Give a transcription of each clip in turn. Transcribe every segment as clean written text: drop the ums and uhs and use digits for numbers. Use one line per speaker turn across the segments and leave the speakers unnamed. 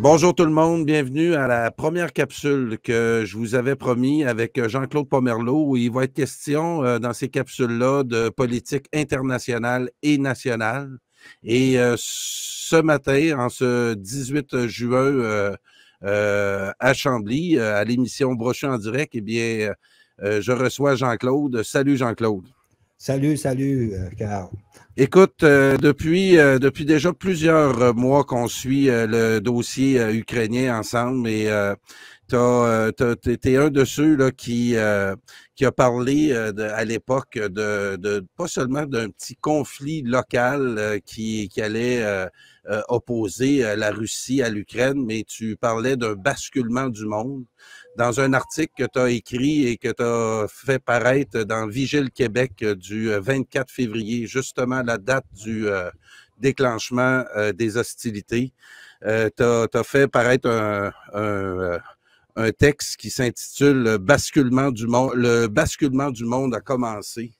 Bonjour tout le monde, bienvenue à la première capsule que je vous avais promis avec Jean-Claude Pomerleau, où il va être question dans ces capsules-là de politique internationale et nationale. Et ce matin, en ce 18 juin à Chambly, à l'émission Brochu en direct, eh bien, je reçois Jean-Claude. Salut Jean-Claude.
Salut, Carl.
Écoute, depuis déjà plusieurs mois qu'on suit le dossier ukrainien ensemble et t'es un de ceux là, qui a parlé à l'époque de pas seulement d'un petit conflit local qui allait opposer la Russie à l'Ukraine, mais tu parlais d'un basculement du monde. Dans un article que tu as écrit et que tu as fait paraître dans Vigile Québec du 24 février, justement la date du déclenchement des hostilités, tu as fait paraître un texte qui s'intitule Basculement du monde. Le basculement du monde a commencé.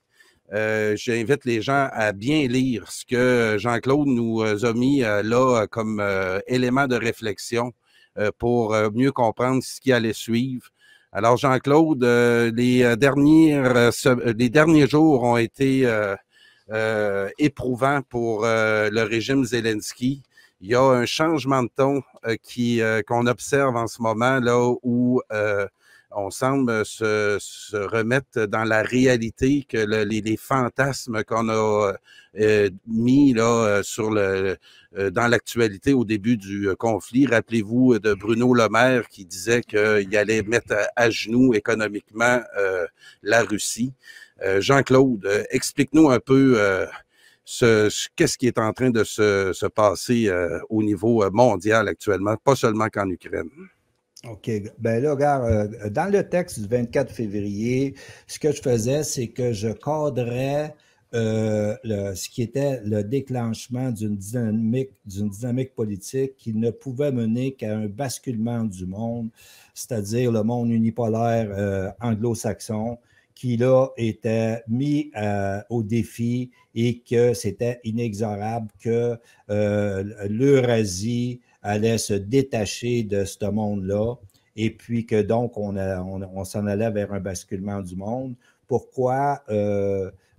J'invite les gens à bien lire ce que Jean-Claude nous a mis là comme élément de réflexion pour mieux comprendre ce qui allait suivre. Alors, Jean-Claude, les derniers jours ont été éprouvants pour le régime Zelensky. Il y a un changement de ton qu'on observe en ce moment, là où on semble se remettre dans la réalité que les fantasmes qu'on a mis là sur dans l'actualité au début du conflit. Rappelez-vous de Bruno Le Maire qui disait qu'il allait mettre à genoux économiquement la Russie. Jean-Claude, explique-nous un peu qu'est-ce qui est en train de se passer au niveau mondial actuellement, pas seulement qu'en Ukraine.
OK. Ben là, regarde, dans le texte du 24 février, ce que je faisais, c'est que je cadrais ce qui était le déclenchement d'une dynamique politique qui ne pouvait mener qu'à un basculement du monde, c'est-à-dire le monde unipolaire anglo-saxon, qui là était mis au défi et que c'était inexorable que l'Eurasie allait se détacher de ce monde-là et puis que donc on s'en allait vers un basculement du monde. Pourquoi?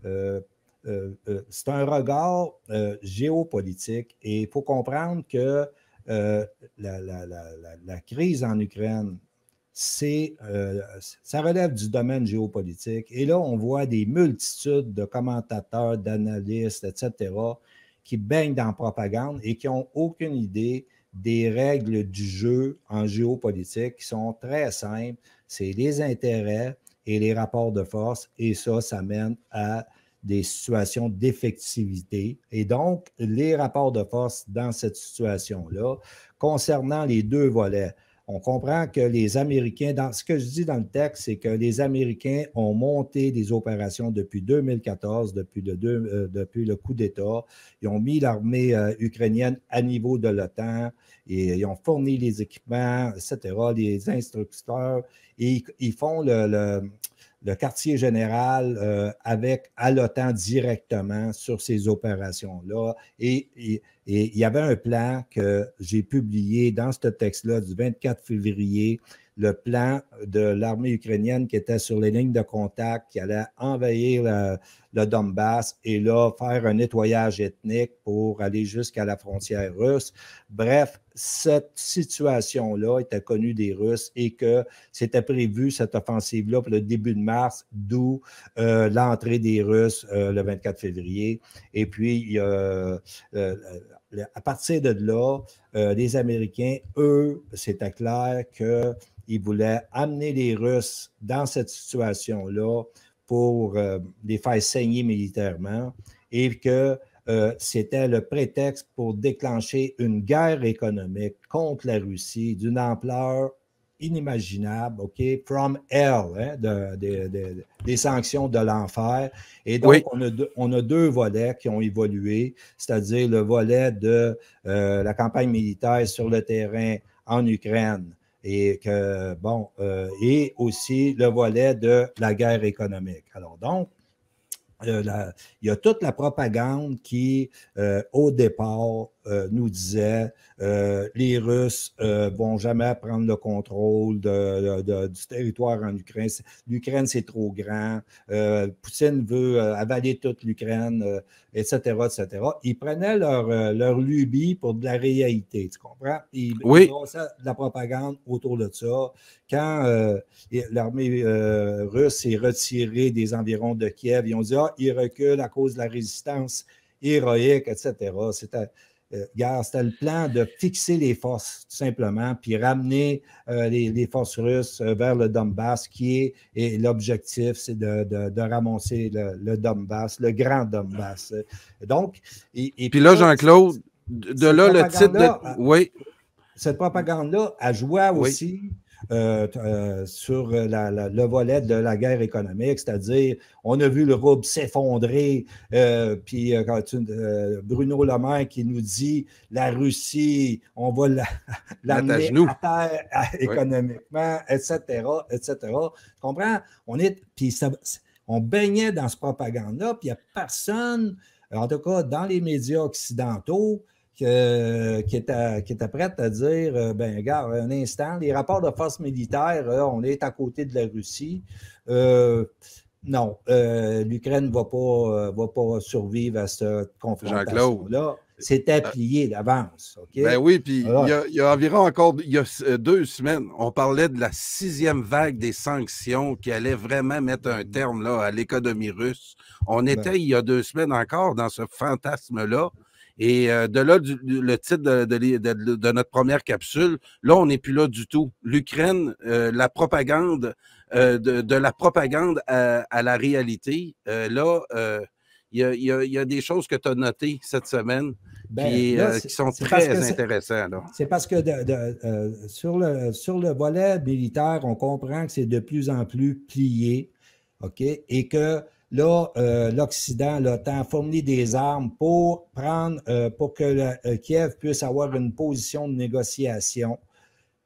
C'est un regard géopolitique et il faut comprendre que la crise en Ukraine, ça relève du domaine géopolitique. Et là, on voit des multitudes de commentateurs, d'analystes, etc., qui baignent dans la propagande et qui n'ont aucune idée des règles du jeu en géopolitique qui sont très simples. C'est les intérêts et les rapports de force. Et ça mène à des situations d'effectivité. Et donc, les rapports de force dans cette situation-là, concernant les deux volets, on comprend que les Américains, ce que je dis dans le texte, c'est que les Américains ont monté des opérations depuis 2014, depuis le coup d'État. Ils ont mis l'armée ukrainienne à niveau de l'OTAN et ils ont fourni les équipements, etc., les instructeurs. Et ils font le quartier général à l'OTAN directement sur ces opérations-là. Et il y avait un plan que j'ai publié dans ce texte-là du 24 février, le plan de l'armée ukrainienne qui était sur les lignes de contact, qui allait envahir le Donbass et là, faire un nettoyage ethnique pour aller jusqu'à la frontière russe. Bref, cette situation-là était connue des Russes et que c'était prévu, cette offensive-là, pour le début de mars, d'où l'entrée des Russes le 24 février. Et puis, à partir de là, les Américains, eux, c'était clair qu'ils voulaient amener les Russes dans cette situation-là pour les faire saigner militairement et que c'était le prétexte pour déclencher une guerre économique contre la Russie d'une ampleur inimaginable, OK, from hell, hein, des sanctions de l'enfer. Et donc, oui, on a deux volets qui ont évolué, c'est-à-dire le volet de la campagne militaire sur le terrain en Ukraine et et aussi le volet de la guerre économique. Alors donc, il y a toute la propagande qui, au départ, nous disait les Russes vont jamais prendre le contrôle du territoire en Ukraine. L'Ukraine, c'est trop grand. Poutine veut avaler toute l'Ukraine, etc., etc. Ils prenaient leur lubie pour de la réalité, tu comprends? Ils brossaient de la propagande autour de ça. Quand l'armée russe s'est retirée des environs de Kiev, ils ont dit « Ah, ils reculent à cause de la résistance héroïque, etc. » C'était le plan de fixer les forces, tout simplement, puis ramener les forces russes vers le Donbass, et l'objectif, c'est de ramasser le Donbass, le grand Donbass. Donc,
puis là, Jean-Claude, de là, le titre de... Oui.
Cette propagande-là, elle jouait aussi sur le volet de la guerre économique, c'est-à-dire, on a vu le rouble s'effondrer, puis Bruno Le Maire qui nous dit la Russie, on va l'amener à terre économiquement, etc., etc. Tu comprends? On baignait dans cette propagande-là, puis il n'y a personne, en tout cas dans les médias occidentaux, qui était prête à dire, ben regarde, un instant, les rapports de force militaire, on est à côté de la Russie. Non, l'Ukraine ne va pas survivre à cette confrontation-là. C'était plié d'avance. Okay?
Ben oui, puis il y a environ encore 2 semaines, on parlait de la 6e vague des sanctions qui allait vraiment mettre un terme là, à l'économie russe. On était, il y a 2 semaines encore, dans ce fantasme-là. Et de là, le titre de notre première capsule, là, on n'est plus là du tout. L'Ukraine, la propagande, de la propagande à la réalité, là, il y a des choses que tu as notées cette semaine qui sont très intéressantes.
C'est parce que sur le volet militaire, on comprend que c'est de plus en plus plié, OK? Et que là, l'Occident, l'OTAN fournit des armes pour que Kiev puisse avoir une position de négociation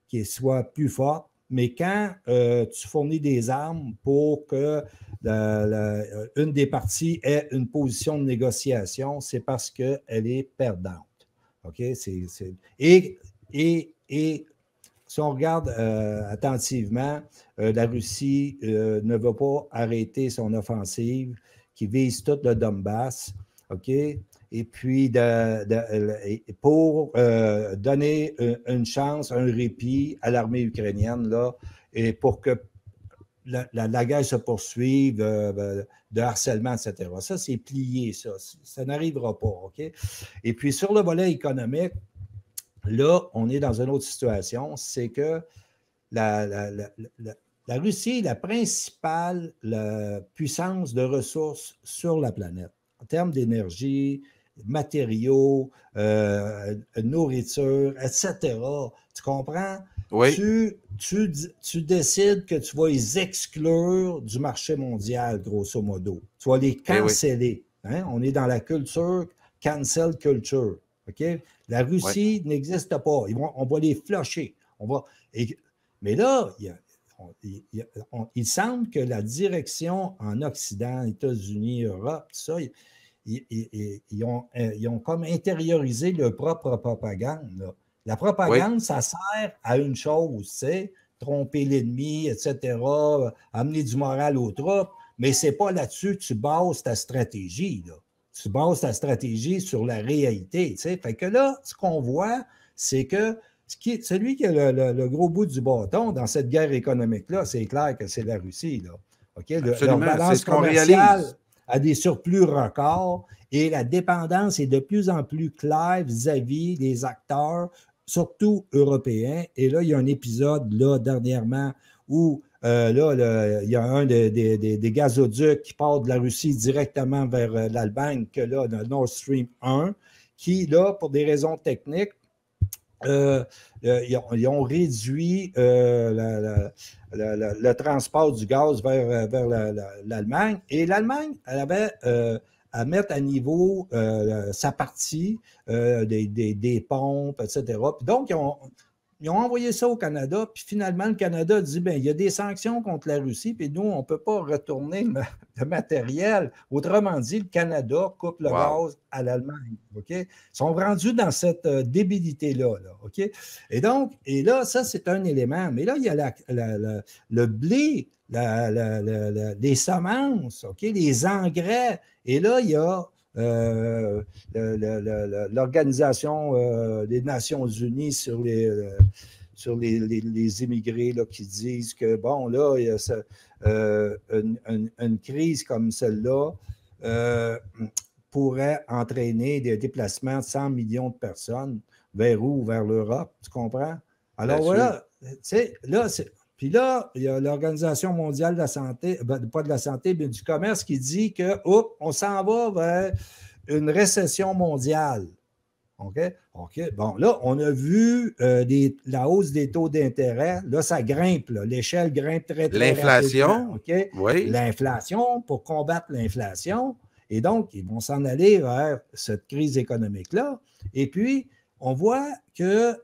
qui soit plus forte. Mais quand tu fournis des armes pour que une des parties ait une position de négociation, c'est parce qu'elle est perdante. OK? Et si on regarde attentivement, la Russie ne va pas arrêter son offensive qui vise tout le Donbass, OK? Et puis, pour donner une chance, un répit à l'armée ukrainienne, là, et pour que la guerre se poursuive de harcèlement, etc. Ça, c'est plié, ça. Ça n'arrivera pas, OK? Et puis, sur le volet économique, là, on est dans une autre situation, c'est que la Russie est la principale puissance de ressources sur la planète, en termes d'énergie, matériaux, nourriture, etc. Tu comprends?
Oui.
Tu décides que tu vas les exclure du marché mondial, grosso modo. Tu vas les canceller. Hein? On est dans la culture cancel culture. OK? La Russie n'existe pas. On va les flusher. Mais là, il semble que la direction en Occident, États-Unis, Europe, tout ça, ils ont comme intériorisé leur propre propagande. Là. La propagande, ça sert à une chose, c'est tromper l'ennemi, etc., amener du moral aux troupes, mais ce n'est pas là-dessus que tu bases ta stratégie. Là. Tu bases ta stratégie sur la réalité. Tu sais. Fait que là, ce qu'on voit, c'est que celui qui a le gros bout du bâton dans cette guerre économique-là, c'est clair que c'est la Russie. Là. Okay? Leur balance commerciale a des surplus records et la dépendance est de plus en plus claire vis-à-vis des acteurs, surtout européens. Et là, il y a un épisode là, dernièrement où il y a un des gazoducs qui part de la Russie directement vers l'Allemagne, que là, le Nord Stream 1, qui, là, pour des raisons techniques, ils ont réduit le transport du gaz vers l'Allemagne. Et l'Allemagne, elle avait à mettre à niveau sa partie des pompes, etc. Puis donc, ils ont envoyé ça au Canada, puis finalement, le Canada dit, bien, il y a des sanctions contre la Russie, puis nous, on ne peut pas retourner le matériel. Autrement dit, le Canada coupe le gaz à l'Allemagne. OK? Ils sont rendus dans cette débilité-là. Là, OK? Et donc, et là, ça, c'est un élément. Mais là, il y a le blé, les semences, OK? Les engrais. Et là, il y a l'Organisation des Nations Unies sur les immigrés là, qui disent que, bon, là, il y a une crise comme celle-là pourrait entraîner des déplacements de 100 millions de personnes vers où? Vers l'Europe, tu comprends? Alors voilà, tu sais, là, puis là, il y a l'Organisation mondiale de la santé, pas de la santé, mais du commerce qui dit que, on s'en va vers une récession mondiale. OK? Bon, là, on a vu la hausse des taux d'intérêt. Là, ça grimpe. L'échelle grimpe très, très
L'inflation.
rapidement. OK?
Oui.
L'inflation, pour combattre l'inflation. Et donc, ils vont s'en aller vers cette crise économique-là. Et puis, on voit que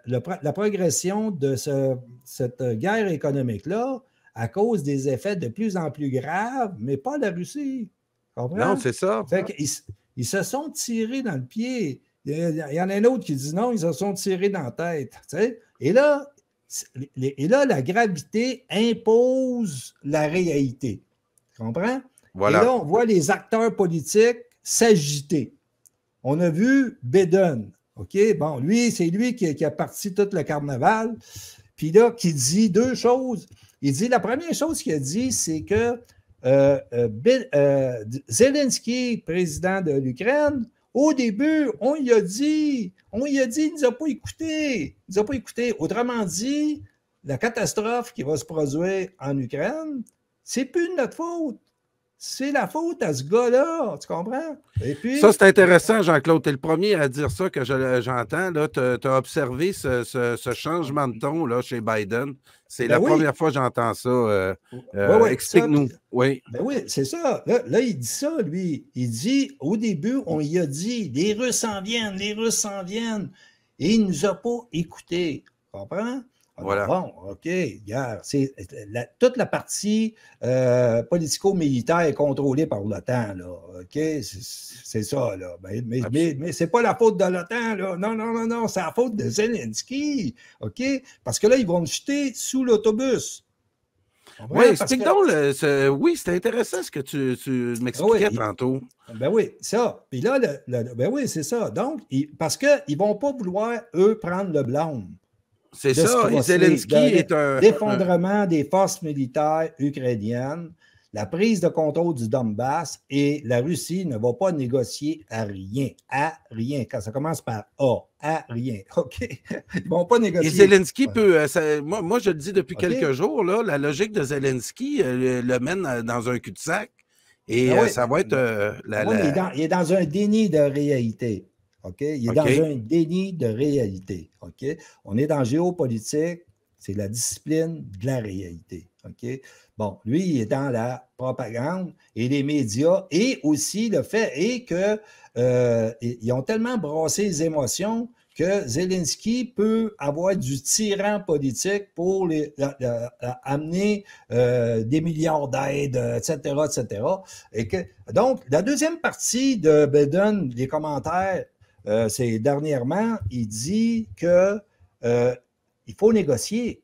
la progression de cette guerre économique-là, à cause des effets de plus en plus graves, mais pas la Russie.
Non, c'est ça.
Fait qu'ils se sont tirés dans le pied. Il y en a un autre qui dit non, ils se sont tirés dans la tête. Tu sais? Et là, la gravité impose la réalité. Tu comprends?
Voilà.
Et là, on voit les acteurs politiques s'agiter. On a vu Biden. OK? Bon, c'est lui qui a parti tout le carnaval. Puis là, qui dit deux choses. Il dit, la première chose qu'il a dit, c'est que Zelensky, président de l'Ukraine, au début, on lui a dit, il ne nous a pas écouté. Il nous a pas écouté. Autrement dit, la catastrophe qui va se produire en Ukraine, c'est plus de notre faute. C'est la faute à ce gars-là, tu comprends? Et puis,
ça, c'est intéressant, Jean-Claude. Tu es le premier à dire ça que j'entends. Tu as observé ce changement de ton là, chez Biden. C'est la première fois que j'entends ça. Explique-nous. Oui.
Ben oui, c'est ça. Là, il dit ça, lui. Il dit, au début, on lui a dit, les Russes s'en viennent, les Russes s'en viennent. Et il ne nous a pas écoutés. Tu comprends?
Voilà.
Bon, OK, regarde, toute la partie politico-militaire est contrôlée par l'OTAN, là, OK? C'est ça, là. Mais c'est pas la faute de l'OTAN, là. Non, c'est la faute de Zelensky, OK? Parce que là, ils vont nous jeter sous l'autobus.
Oui, explique donc. Oui, c'était intéressant ce que tu m'expliquais tantôt.
Ben oui, ça. Puis là, ben oui, c'est ça. Donc, parce qu'ils ne vont pas vouloir, eux, prendre le blâme.
C'est ça, et Zelensky est un...
L'effondrement des forces militaires ukrainiennes, la prise de contrôle du Donbass, et la Russie ne va pas négocier à rien. À rien. Quand ça commence par A, à rien. OK? Ils ne vont pas négocier.
Et Zelensky peut... moi, je le dis depuis quelques jours, là, la logique de Zelensky le mène dans un cul-de-sac, et ça va être...
il est dans un déni de réalité. OK? Il est dans un déni de réalité. OK? On est dans géopolitique, c'est la discipline de la réalité. OK? Bon, lui, il est dans la propagande et les médias, et aussi le fait est que ils ont tellement brassé les émotions que Zelensky peut avoir du tyran politique pour amener des milliards d'aides, etc., etc. Et que, donc, la deuxième partie de Biden, les commentaires, c'est dernièrement, il dit que il faut négocier.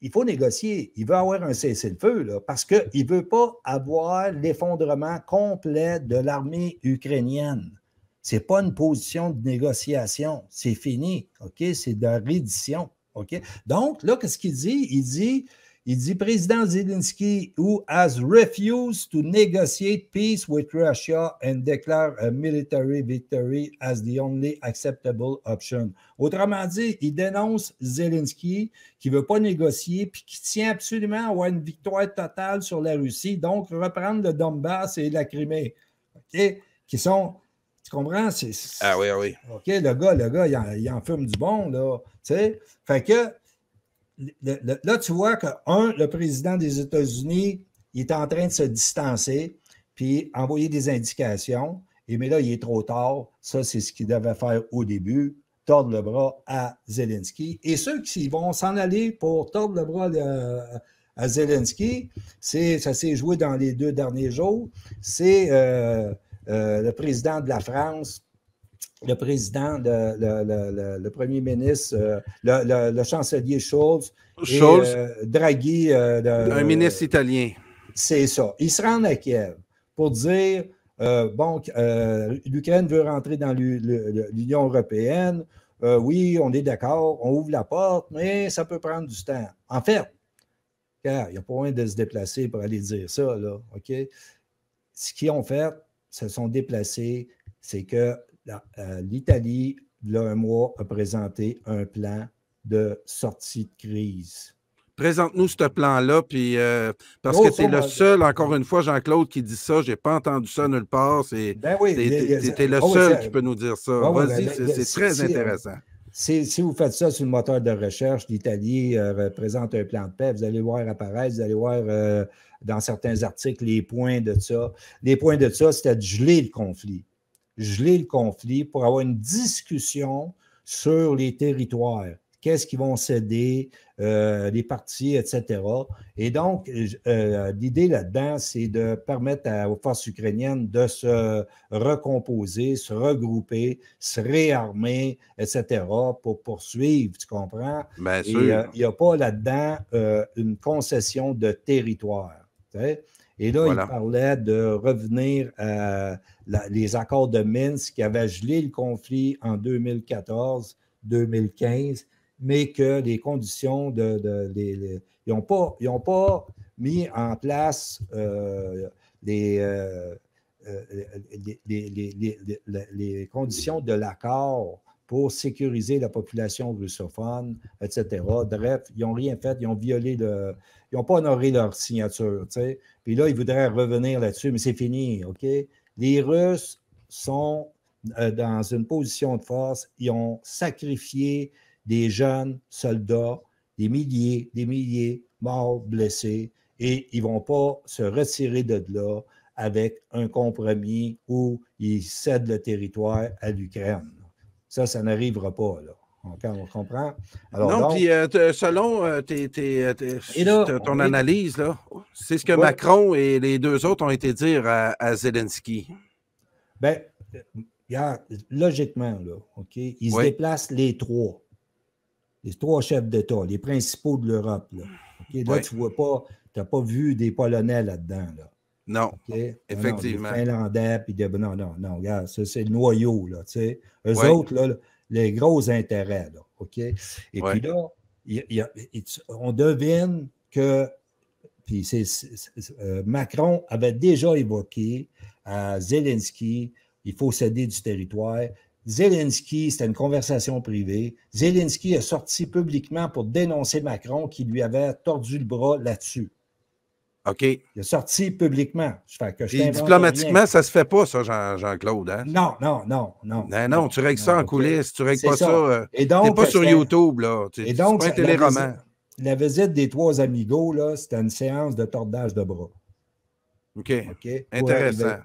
Il faut négocier. Il veut avoir un cessez-le-feu, là, parce qu'il ne veut pas avoir l'effondrement complet de l'armée ukrainienne. Ce n'est pas une position de négociation. C'est fini. OK? C'est de la reddition. OK? Donc, là, qu'est-ce qu'il dit? Il dit, Président Zelensky, who has refused to negotiate peace with Russia and declare a military victory as the only acceptable option. Autrement dit, il dénonce Zelensky qui ne veut pas négocier puis qui tient absolument à avoir une victoire totale sur la Russie, donc reprendre le Donbass et la Crimée. OK? Qui sont... Tu comprends?
Ah oui, oui.
OK, le gars, il en fume du bon, là. Tu sais? Fait que... Là, tu vois que, le président des États-Unis, il est en train de se distancer, puis envoyer des indications, mais là, il est trop tard. Ça, c'est ce qu'il devait faire au début. tordre le bras à Zelensky. Et ceux qui vont s'en aller pour tordre le bras à Zelensky, ça s'est joué dans les 2 derniers jours, c'est le président de la France, le président, le premier ministre, le chancelier Scholz et Draghi.
Un ministre italien.
C'est ça. Ils se rendent à Kiev pour dire, l'Ukraine veut rentrer dans l'Union européenne. Oui, on est d'accord, on ouvre la porte, mais ça peut prendre du temps. En fait, il n'y a pas moyen de se déplacer pour aller dire ça, là, OK? Ce qu'ils ont fait, se sont déplacés, c'est que l'Italie, il y a un mois, a présenté un plan de sortie de crise.
Présente-nous ce plan-là, puis parce que tu es le seul, encore une fois, Jean-Claude, qui dit ça. Je n'ai pas entendu ça nulle part.
Ben oui,
tu es le seul qui peut nous dire ça. Vas-y, c'est très intéressant.
Si vous faites ça sur le moteur de recherche, l'Italie présente un plan de paix, vous allez voir apparaître, vous allez voir dans certains articles les points de ça. Les points de ça, c'était de geler le conflit. Geler le conflit pour avoir une discussion sur les territoires. Qu'est-ce qu'ils vont céder, les partis, etc. Et donc, l'idée là-dedans, c'est de permettre aux forces ukrainiennes de se recomposer, se regrouper, se réarmer, etc., pour poursuivre, tu comprends?
Bien
Et
sûr.
il n'y a pas là-dedans une concession de territoire. Tu sais? Et là, il parlait de revenir à les accords de Minsk qui avaient gelé le conflit en 2014-2015, mais que les conditions ils n'ont pas mis en place les conditions de l'accord pour sécuriser la population russophone, etc. Bref, ils n'ont rien fait, ils ont violé ils n'ont pas honoré leur signature, tu sais. Puis là, ils voudraient revenir là-dessus, mais c'est fini, OK? Les Russes sont dans une position de force, ils ont sacrifié des jeunes soldats, des milliers morts, blessés, et ils ne vont pas se retirer de là avec un compromis où ils cèdent le territoire à l'Ukraine. Ça n'arrivera pas, là. On comprend?
Alors, non, puis selon ton analyse, là, c'est ce que Macron et les 2 autres ont été dire à Zelensky.
Bien, logiquement, là, OK, ils se déplacent les 3 chefs d'État, les principaux de l'Europe. Là, okay? Là tu vois pas, tu n'as pas vu des Polonais là-dedans. Là.
Non, effectivement.
Non, des Finlandais, puis non, regarde, c'est le noyau, là, tu sais. Eux autres, là, les gros intérêts, là, OK? Et puis là, on devine que puis Macron avait déjà évoqué à Zelensky, il faut céder du territoire. Zelensky, c'était une conversation privée. Zelensky a sorti publiquement pour dénoncer Macron qui lui avait tordu le bras là-dessus.
OK.
Il a sorti publiquement.
Et diplomatiquement, ça ne se fait pas, ça, Jean-Claude. Hein?
Non,
tu règles ça en coulisses. Tu ne règles pas ça.
Tu n'es
pas sur YouTube, là.
Et donc,
c'est pas un téléroman.
La visite des 3 amigos, là, c'était une séance de tordage de bras.
OK. Intéressant.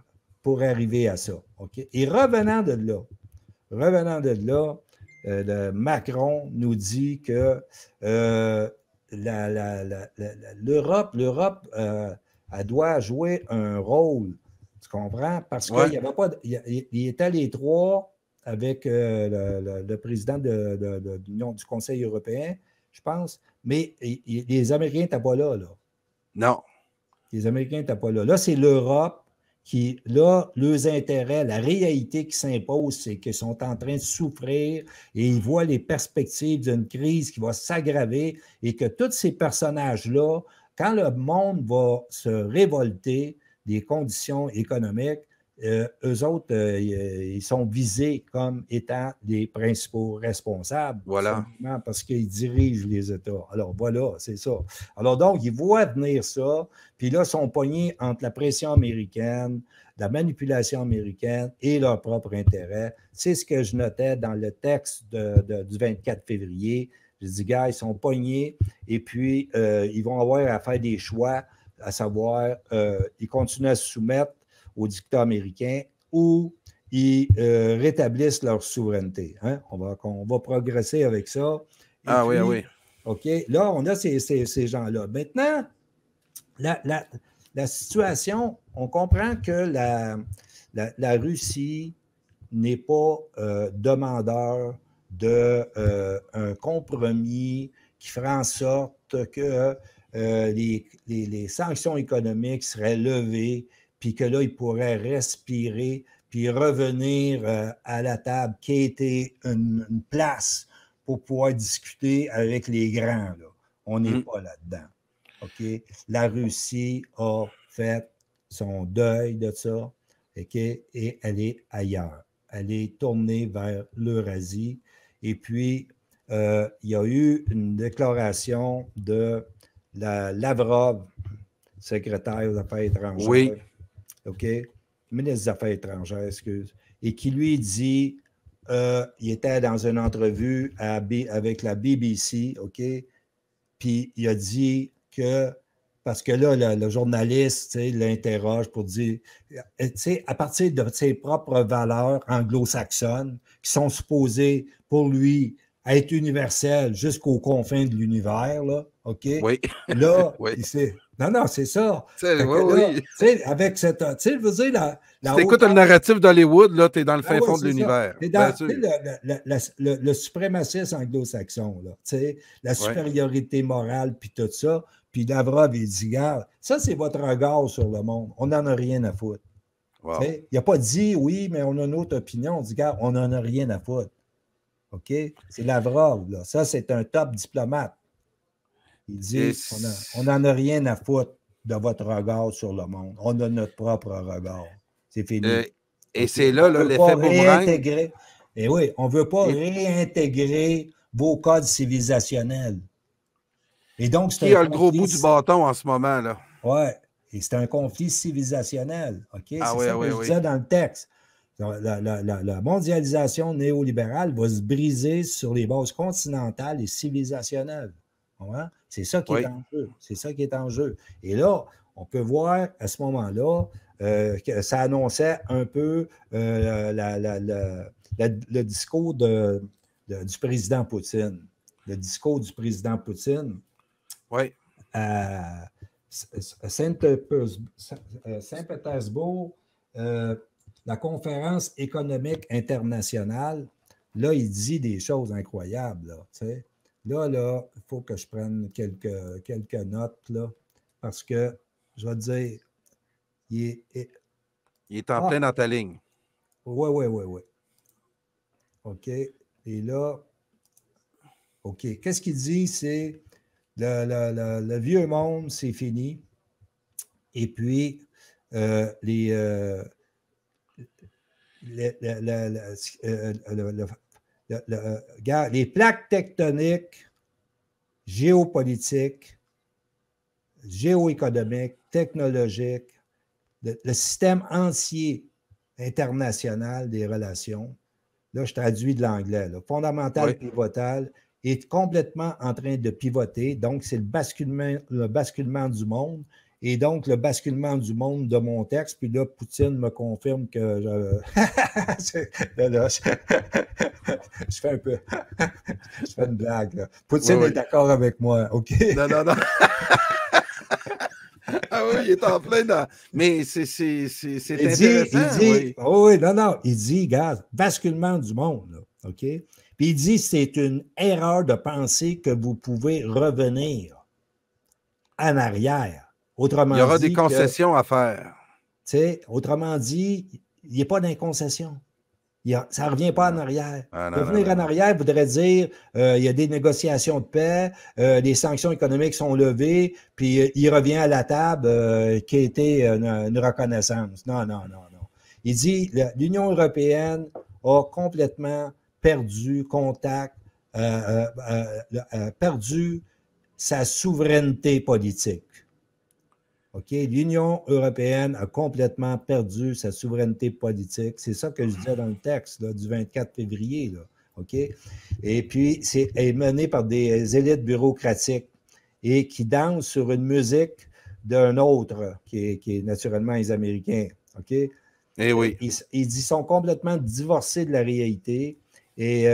Pour arriver à ça. OK. Et revenant de là, Macron nous dit que l'Europe, elle doit jouer un rôle. Tu comprends? Parce qu'il n'y avait pas. Il était les 3 avec le président du Conseil européen, je pense. Mais les Américains n'étaient pas là.
Non.
Les Américains n'étaient pas là. Là, c'est l'Europe qui, là, leurs intérêts, la réalité qui s'impose, c'est qu'ils sont en train de souffrir et ils voient les perspectives d'une crise qui va s'aggraver et que tous ces personnages-là, quand le monde va se révolter des conditions économiques, eux autres, ils sont visés comme étant les principaux responsables.
Voilà.
Parce qu'ils dirigent les États. Alors, voilà, c'est ça. Alors, donc, ils voient venir ça, puis là, ils sont pognés entre la pression américaine, la manipulation américaine et leur propre intérêt. C'est ce que je notais dans le texte du 24 février. Je dis, gars, ils sont pognés et puis ils vont avoir à faire des choix, à savoir, ils continuent à se soumettre au dictat américain ou ils rétablissent leur souveraineté. Hein? On va progresser avec ça. Et
Ah
puis,
oui, ah oui.
OK, là, on a ces gens-là. Maintenant, la situation, on comprend que la Russie n'est pas demandeur d'un compromis qui fera en sorte que les sanctions économiques seraient levées, puis que là, ils pourraient respirer, puis revenir à la table qui a été une place pour pouvoir discuter avec les grands. Là. On n'est pas là-dedans. OK? La Russie a fait son deuil de ça, OK? Et elle est ailleurs. Elle est tournée vers l'Eurasie. Et puis, il y a eu une déclaration de Lavrov, secrétaire aux Affaires étrangères,
Oui.
OK? Ministre des Affaires étrangères, excuse, et qui lui dit, il était dans une entrevue avec la BBC, OK? Puis il a dit que, parce que là, le journaliste l'interroge pour dire, à partir de ses propres valeurs anglo-saxonnes, qui sont supposées pour lui être universelles jusqu'aux confins de l'univers, là, OK?
Oui.
Là,
oui.
Non, c'est ça.
Oui,
là,
oui.
avec cette. Tu sais, je veux dire,
si tu écoutes le narratif d'Hollywood, là, tu es dans le fin fond de l'univers.
C'est dans le suprémacisme anglo-saxon, là, la supériorité morale, puis tout ça. Puis Lavrov, il dit, regarde, ça, c'est votre regard sur le monde. On n'en a rien à foutre. Wow. Il n'a pas dit, oui, mais on a une autre opinion. On dit, regarde, on n'en a rien à foutre. OK? C'est Lavrov, là. Ça, c'est un top diplomate. Il dit, on n'en a rien à foutre de votre regard sur le monde. On a notre propre regard. C'est fini.
Et c'est là l'effet boomerang.
Et oui, on ne veut pas réintégrer vos codes civilisationnels. Et donc,
qui a le gros bout du bâton en ce moment, là?
Oui, et c'est un conflit civilisationnel. OK?
Ah,
c'est ça que je disais dans le texte. La mondialisation néolibérale va se briser sur les bases continentales et civilisationnelles. Ouais? C'est ça qui est en jeu. C'est ça qui est en jeu. Et là, on peut voir à ce moment-là que ça annonçait un peu le discours du président Poutine. Le discours du président Poutine à Saint-Pétersbourg, la conférence économique internationale, là, il dit des choses incroyables. Là, Là, il faut que je prenne quelques notes, là, parce que, je vais te dire,
il est en plein dans ta ligne.
Oui. OK. Et là, OK. Qu'est-ce qu'il dit? C'est le vieux monde, c'est fini. Et puis, les plaques tectoniques, géopolitiques, géoéconomiques, technologiques, le système entier international des relations, là, je traduis de l'anglais, fondamental, pivotal, est complètement en train de pivoter. Donc, c'est le basculement du monde. Et donc, le basculement du monde de mon texte, puis là, Poutine me confirme que je fais un peu... je fais une blague, là. Poutine est d'accord avec moi, OK?
Non. Ah oui, il est en plein dans... Mais c'est intéressant.
Il dit, gars, basculement du monde, là, OK? Puis il dit, c'est une erreur de penser que vous pouvez revenir en arrière. Autrement
il y aura
dit
des concessions à faire.
Autrement dit, il n'y a pas d'inconcession. Ça ne revient pas en arrière. Revenir en arrière voudrait dire il y a des négociations de paix, les sanctions économiques sont levées, puis il revient à la table qui a été une reconnaissance. Non. Il dit l'Union européenne a complètement perdu contact, perdu sa souveraineté politique. OK? L'Union européenne a complètement perdu sa souveraineté politique. C'est ça que je disais dans le texte là, du 24 février. Là. OK? Et puis, c'est mené par des élites bureaucratiques et qui dansent sur une musique d'un autre, qui est naturellement les Américains. OK?
Eh oui.
Il dit sont complètement divorcés de la réalité et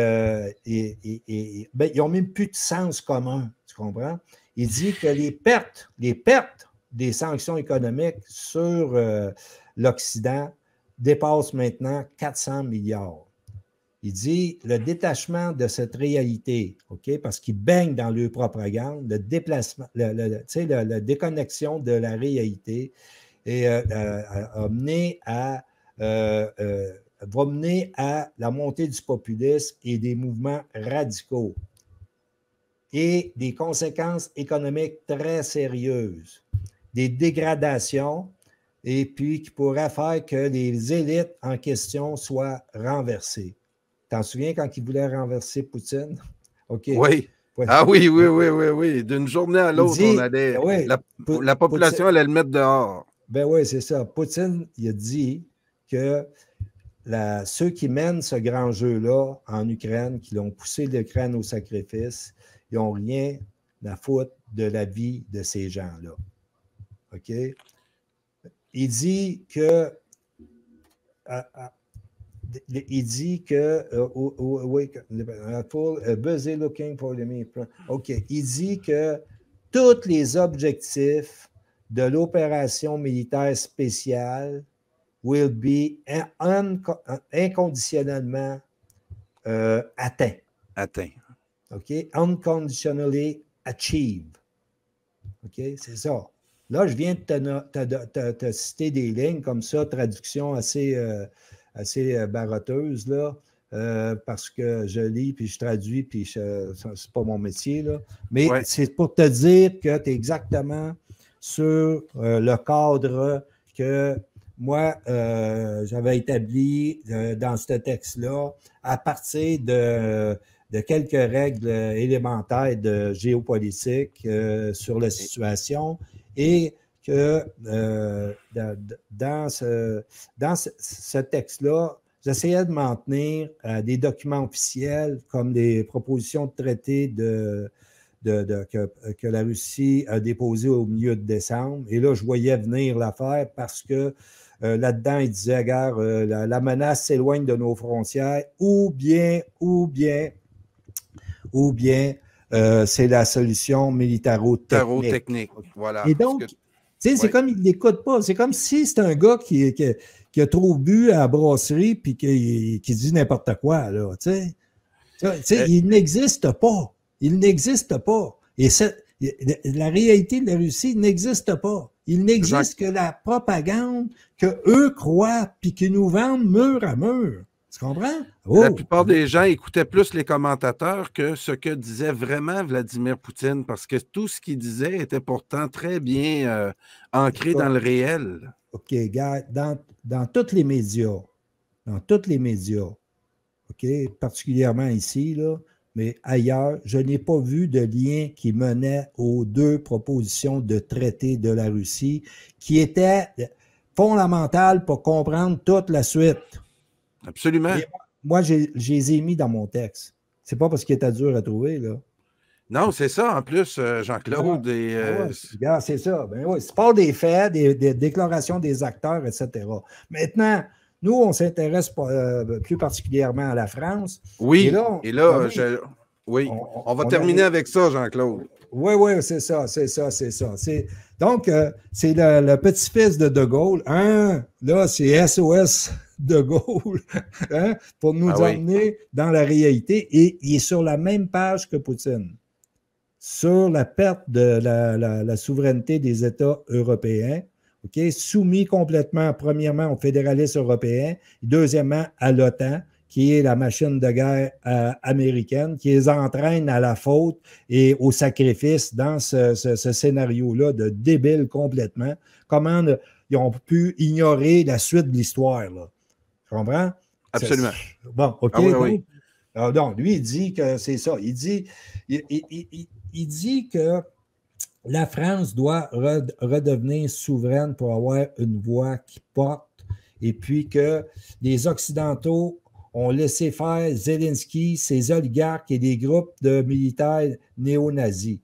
ben, ils n'ont même plus de sens commun, tu comprends? Il dit que les pertes des sanctions économiques sur l'Occident dépassent maintenant 400 milliards. Il dit le détachement de cette réalité, OK, parce qu'ils baignent dans leur propagande, le déplacement, la déconnexion de la réalité va mener à la montée du populisme et des mouvements radicaux et des conséquences économiques très sérieuses, des dégradations, et puis qui pourraient faire que les élites en question soient renversées. T'en souviens quand ils voulaient renverser Poutine? OK.
Oui. Ah oui, oui, oui, oui, oui. D'une journée à l'autre, on allait.
Oui,
la population
Poutine,
allait le mettre dehors.
Ben oui, c'est ça. Poutine, il a dit que ceux qui mènent ce grand jeu-là en Ukraine, qui l'ont poussé l'Ukraine au sacrifice, ils n'ont rien à foutre de la vie de ces gens-là. OK? Il dit que busy looking for the OK. Il dit que tous les objectifs de l'opération militaire spéciale will be inconditionnellement atteint.
Atteint.
OK? Unconditionally achieved. OK? C'est ça. Là, je viens de te citer des lignes comme ça, traduction assez baroteuse, là, parce que je lis, puis je traduis, puis c'est pas mon métier, là. Mais c'est pour te dire que tu es exactement sur le cadre que moi, j'avais établi dans ce texte-là à partir de quelques règles élémentaires de géopolitique sur la situation et que dans ce texte-là, j'essayais de m'en tenir à des documents officiels comme les propositions de traité que la Russie a déposées au milieu de décembre. Et là, je voyais venir l'affaire parce que là-dedans, il disait, regarde, la menace s'éloigne de nos frontières ou bien c'est la solution militaro-technique.
Voilà.
Et donc, c'est comme il ne l'écoute pas. C'est comme si c'est un gars qui a trop bu à la brasserie puis qui dit n'importe quoi. Là, il n'existe pas. Il n'existe pas. Et la réalité de la Russie n'existe pas. Il n'existe que la propagande qu'eux croient puis qu'ils nous vendent mur à mur. Tu comprends?
La plupart des gens écoutaient plus les commentateurs que ce que disait vraiment Vladimir Poutine, parce que tout ce qu'il disait était pourtant très bien ancré dans le réel.
OK, gars, dans tous les médias, OK, particulièrement ici, là, mais ailleurs, je n'ai pas vu de lien qui menait aux deux propositions de traité de la Russie qui étaient fondamentales pour comprendre toute la suite.
Absolument.
Et moi, je les ai mis dans mon texte. C'est pas parce qu'il était dur à trouver, là.
Non, c'est ça, en plus, Jean-Claude.
Regarde, c'est ça. Ben oui, c'est pas des faits, des déclarations des acteurs, etc. Maintenant, nous, on s'intéresse plus particulièrement à la France.
Oui, on va terminer avec ça, Jean-Claude.
Oui, c'est ça. Donc, c'est le petit-fils de Gaulle. Là, c'est SOS de Gaulle pour nous emmener dans la réalité. Et il est sur la même page que Poutine. Sur la perte de la souveraineté des États européens, soumis complètement, premièrement, au fédéralisme européen, deuxièmement, à l'OTAN, qui est la machine de guerre américaine, qui les entraîne à la faute et au sacrifice dans ce scénario-là de débile complètement. Comment ils ont pu ignorer la suite de l'histoire, là? Tu comprends?
Absolument.
Bon, OK. Donc, lui, il dit que c'est ça. Il dit que la France doit redevenir souveraine pour avoir une voix qui porte et puis que les Occidentaux ont laissé faire Zelensky, ses oligarques et des groupes de militaires néo-nazis.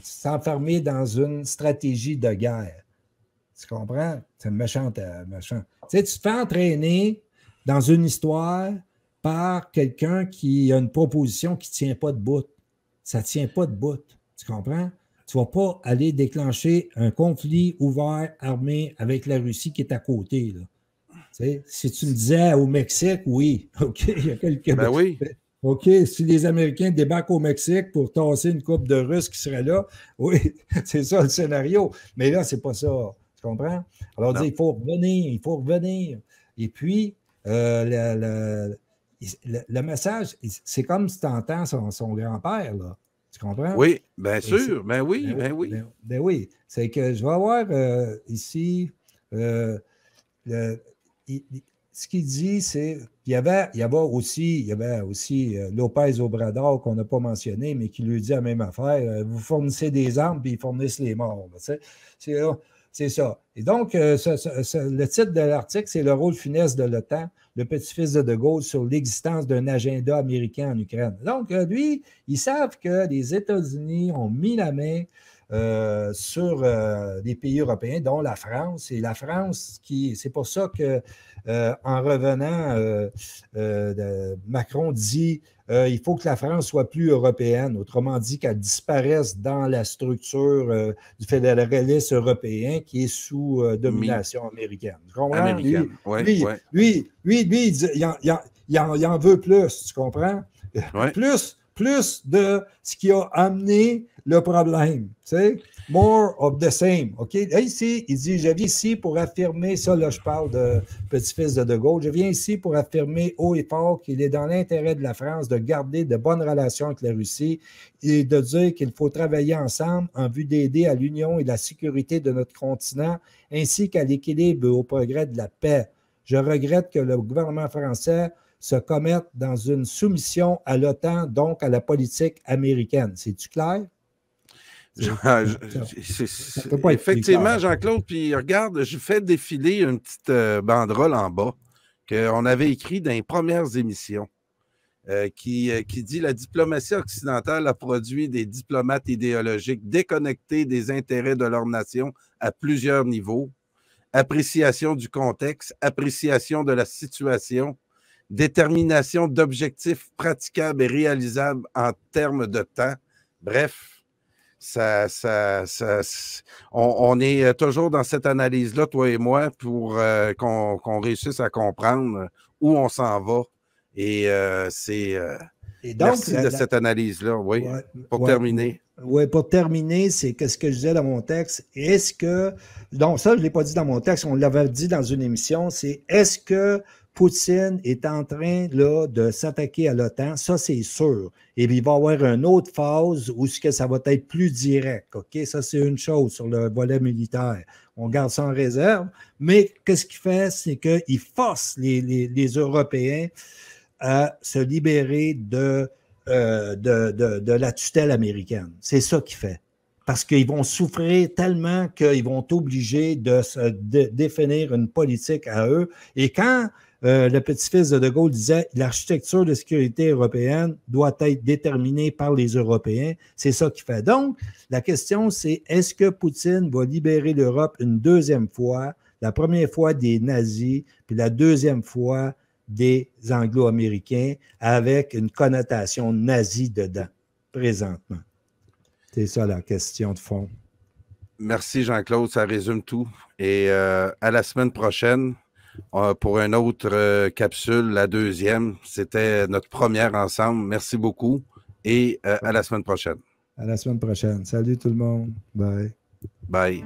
S'enfermer dans une stratégie de guerre. Tu comprends? C'est méchant. Tu sais, tu te fais entraîner dans une histoire par quelqu'un qui a une proposition qui ne tient pas debout. Ça ne tient pas debout. Tu comprends? Tu ne vas pas aller déclencher un conflit ouvert, armé avec la Russie qui est à côté. Là. Tu sais, si tu me disais au Mexique, oui, OK, il y a quelques...
Ben oui.
OK, si les Américains débarquent au Mexique pour tasser une couple de Russes qui seraient là, oui, c'est ça le scénario. Mais là, c'est pas ça. Tu comprends? Alors, il faut revenir. Et puis, le message, c'est comme si tu entends son grand-père, là. Tu comprends?
Oui, bien sûr. Ben oui, ben oui.
Ben oui. C'est que je vais avoir ici ce qu'il dit, c'est qu'il y avait aussi Lopez Obrador qu'on n'a pas mentionné, mais qui lui dit la même affaire. Vous fournissez des armes, puis ils fournissent les morts. C'est ça. Et donc, le titre de l'article, c'est le rôle funeste de l'OTAN, le petit-fils de Gaulle, sur l'existence d'un agenda américain en Ukraine. Donc, lui, ils savent que les États-Unis ont mis la main sur des pays européens, dont la France. Et la France, c'est pour ça que en revenant, Macron dit il faut que la France soit plus européenne, autrement dit qu'elle disparaisse dans la structure du fédéralisme européen qui est sous domination américaine. Tu comprends?
Américaine,
lui, il en veut plus, tu comprends?
Ouais.
Plus de ce qui a amené le problème. Tu sais? More of the same. OK? Là, ici, il dit, je viens ici pour affirmer, ça là, je parle de petit-fils de Gaulle, je viens ici pour affirmer haut et fort qu'il est dans l'intérêt de la France de garder de bonnes relations avec la Russie et de dire qu'il faut travailler ensemble en vue d'aider à l'union et la sécurité de notre continent, ainsi qu'à l'équilibre et au progrès de la paix. Je regrette que le gouvernement français se commette dans une soumission à l'OTAN, donc à la politique américaine. C'est-tu clair?
Effectivement, Jean-Claude, puis regarde, je fais défiler une petite banderole en bas qu'on avait écrit dans les premières émissions qui dit « La diplomatie occidentale a produit des diplomates idéologiques déconnectés des intérêts de leur nation à plusieurs niveaux. Appréciation du contexte, appréciation de la situation, détermination d'objectifs praticables et réalisables en termes de temps. Bref, on est toujours dans cette analyse-là, toi et moi, pour qu'on réussisse à comprendre où on s'en va. Et merci de cette analyse-là, oui, pour terminer.
Oui, pour terminer, c'est ce que je disais dans mon texte. Est-ce que, donc ça, je ne l'ai pas dit dans mon texte, on l'avait dit dans une émission, c'est est-ce que Poutine est en train là, de s'attaquer à l'OTAN? Ça, c'est sûr. Et puis, il va y avoir une autre phase où ça va être plus direct. OK? Ça, c'est une chose sur le volet militaire. On garde ça en réserve. Mais qu'est-ce qu'il fait? C'est qu'il force les Européens à se libérer de la tutelle américaine. C'est ça qu'il fait. Parce qu'ils vont souffrir tellement qu'ils vont être obligés de définir une politique à eux. Et quand le petit-fils de Gaulle disait « L'architecture de sécurité européenne doit être déterminée par les Européens », c'est ça qu'il fait. Donc, la question, c'est est-ce que Poutine va libérer l'Europe une deuxième fois, la première fois des nazis, puis la deuxième fois des Anglo-Américains avec une connotation nazie dedans, présentement. C'est ça la question de fond.
Merci Jean-Claude, ça résume tout. Et à la semaine prochaine pour une autre capsule, la deuxième. C'était notre première ensemble. Merci beaucoup et à la semaine prochaine.
À la semaine prochaine. Salut tout le monde. Bye.
Bye.